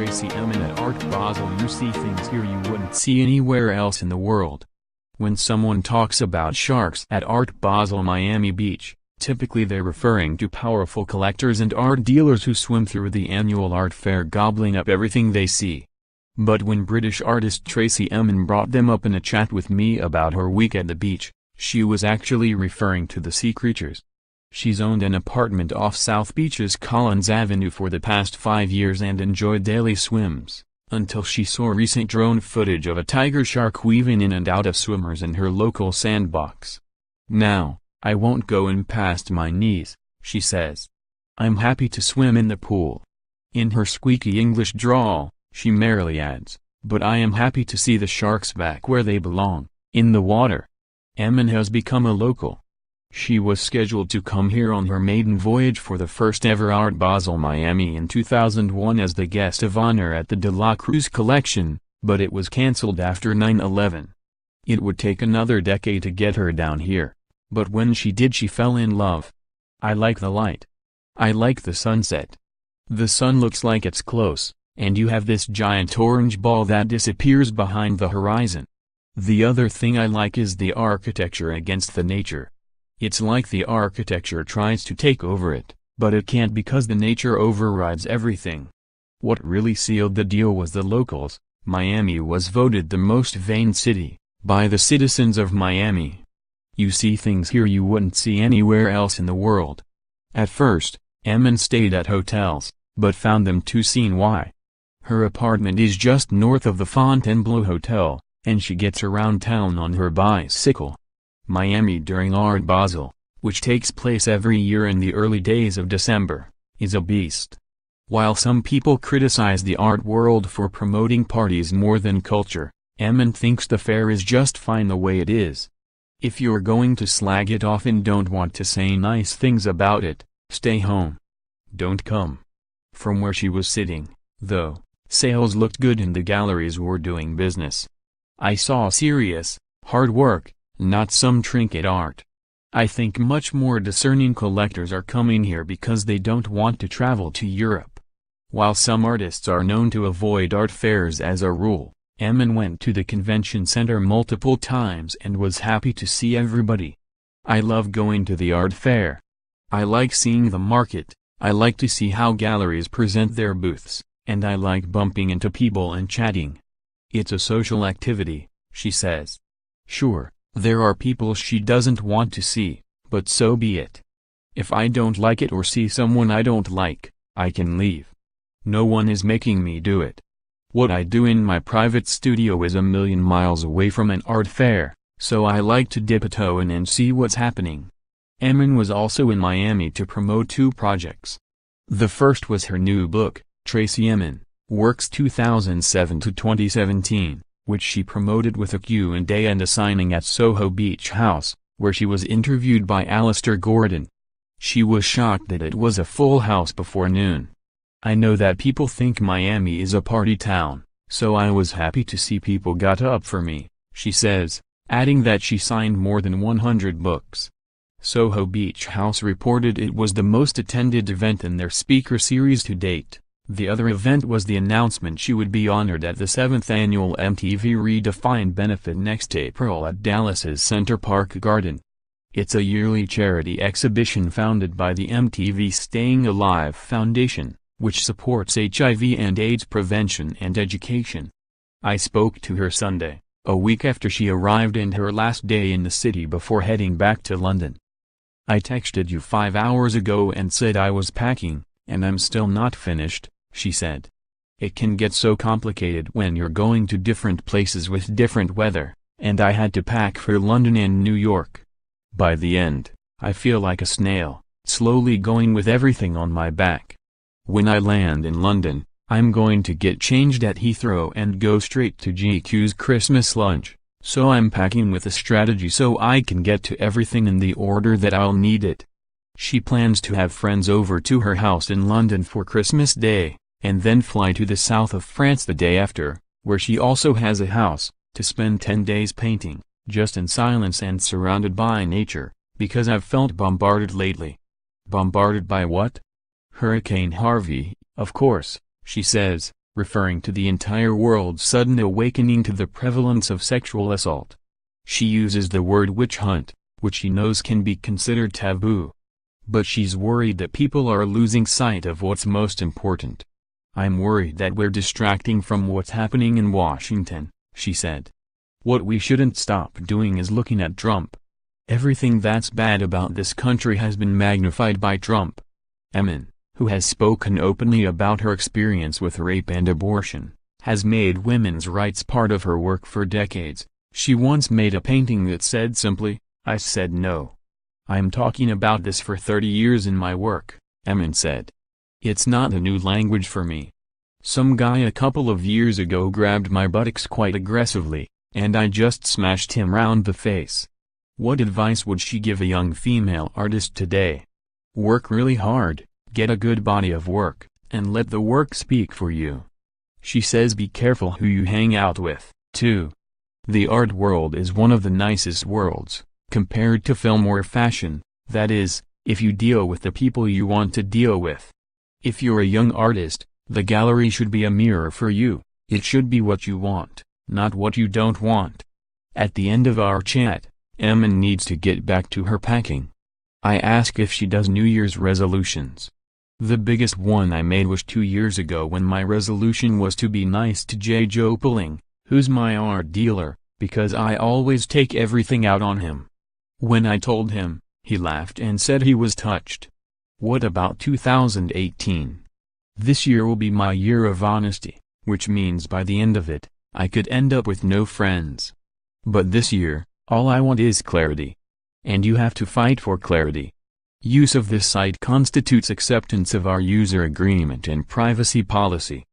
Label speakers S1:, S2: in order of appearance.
S1: Tracey Emin at Art Basel. You see things here you wouldn't see anywhere else in the world. When someone talks about sharks at Art Basel Miami Beach, typically they're referring to powerful collectors and art dealers who swim through the annual art fair gobbling up everything they see. But when British artist Tracey Emin brought them up in a chat with me about her week at the beach, she was actually referring to the sea creatures. She's owned an apartment off South Beach's Collins Avenue for the past 5 years and enjoyed daily swims, until she saw recent drone footage of a tiger shark weaving in and out of swimmers in her local sandbox. "Now, I won't go in past my knees," she says. "I'm happy to swim in the pool." In her squeaky English drawl, she merrily adds, "But I am happy to see the sharks back where they belong, in the water." Emin has become a local. She was scheduled to come here on her maiden voyage for the first ever Art Basel Miami in 2001 as the guest of honor at the De La Cruz collection, but it was cancelled after 9/11. It would take another decade to get her down here, but when she did she fell in love. "I like the light. I like the sunset. The sun looks like it's close, and you have this giant orange ball that disappears behind the horizon. The other thing I like is the architecture against the nature. It's like the architecture tries to take over it, but it can't because the nature overrides everything." What really sealed the deal was the locals. Miami was voted the most vain city by the citizens of Miami. "You see things here you wouldn't see anywhere else in the world." At first, Emin stayed at hotels, but found them too scene-y. Her apartment is just north of the Fontainebleau Hotel, and she gets around town on her bicycle. Miami during Art Basel, which takes place every year in the early days of December, is a beast. While some people criticize the art world for promoting parties more than culture, Emin thinks the fair is just fine the way it is. If you're going to slag it off and don't want to say nice things about it, stay home. Don't come. From where she was sitting, though, sales looked good and the galleries were doing business. "I saw serious, hard work, not some trinket art. I think much more discerning collectors are coming here because they don't want to travel to Europe." While some artists are known to avoid art fairs as a rule, Emin went to the convention center multiple times and was happy to see everybody. "I love going to the art fair. I like seeing the market, I like to see how galleries present their booths, and I like bumping into people and chatting. It's a social activity," she says. Sure, there are people she doesn't want to see, but so be it. "If I don't like it or see someone I don't like, I can leave. No one is making me do it. What I do in my private studio is a million miles away from an art fair, so I like to dip a toe in and see what's happening." Emin was also in Miami to promote 2 projects. The first was her new book, Tracey Emin, Works 2007 to 2017. Which she promoted with a Q&A and a signing at Soho Beach House, where she was interviewed by Alistair Gordon. She was shocked that it was a full house before noon. "I know that people think Miami is a party town, so I was happy to see people got up for me," she says, adding that she signed more than 100 books. Soho Beach House reported it was the most attended event in their speaker series to date. The other event was the announcement she would be honored at the 7th annual MTV Redefined benefit next April at Dallas's Center Park Garden. It's a yearly charity exhibition founded by the MTV Staying Alive Foundation, which supports HIV and AIDS prevention and education. I spoke to her Sunday, a week after she arrived and her last day in the city before heading back to London. "I texted you 5 hours ago and said I was packing, and I'm still not finished," she said. "It can get so complicated when you're going to different places with different weather, and I had to pack for London and New York. By the end, I feel like a snail, slowly going with everything on my back. When I land in London, I'm going to get changed at Heathrow and go straight to GQ's Christmas lunch, so I'm packing with a strategy so I can get to everything in the order that I'll need it." She plans to have friends over to her house in London for Christmas Day, and then fly to the south of France the day after, where she also has a house, to spend 10 days painting, just in silence and surrounded by nature, because I've felt bombarded lately. Bombarded by what? Hurricane Harvey, of course, she says, referring to the entire world's sudden awakening to the prevalence of sexual assault. She uses the word witch hunt, which she knows can be considered taboo. But she's worried that people are losing sight of what's most important. "I'm worried that we're distracting from what's happening in Washington," she said. "What we shouldn't stop doing is looking at Trump. Everything that's bad about this country has been magnified by Trump." Emin, who has spoken openly about her experience with rape and abortion, has made women's rights part of her work for decades. She once made a painting that said simply, "I said no." "I'm talking about this for 30 years in my work," Emin said. "It's not a new language for me. Some guy a couple of years ago grabbed my buttocks quite aggressively, and I just smashed him round the face." What advice would she give a young female artist today? Work really hard, get a good body of work, and let the work speak for you. She says be careful who you hang out with, too. The art world is one of the nicest worlds, compared to film or fashion, that is, if you deal with the people you want to deal with. If you're a young artist, the gallery should be a mirror for you. It should be what you want, not what you don't want. At the end of our chat, Emin needs to get back to her packing. I ask if she does New Year's resolutions. The biggest one I made was 2 years ago when my resolution was to be nice to Jay Jopeling, who's my art dealer, because I always take everything out on him. When I told him, he laughed and said he was touched. What about 2018? This year will be my year of honesty, which means by the end of it, I could end up with no friends. But this year, all I want is clarity. And you have to fight for clarity. Use of this site constitutes acceptance of our user agreement and privacy policy.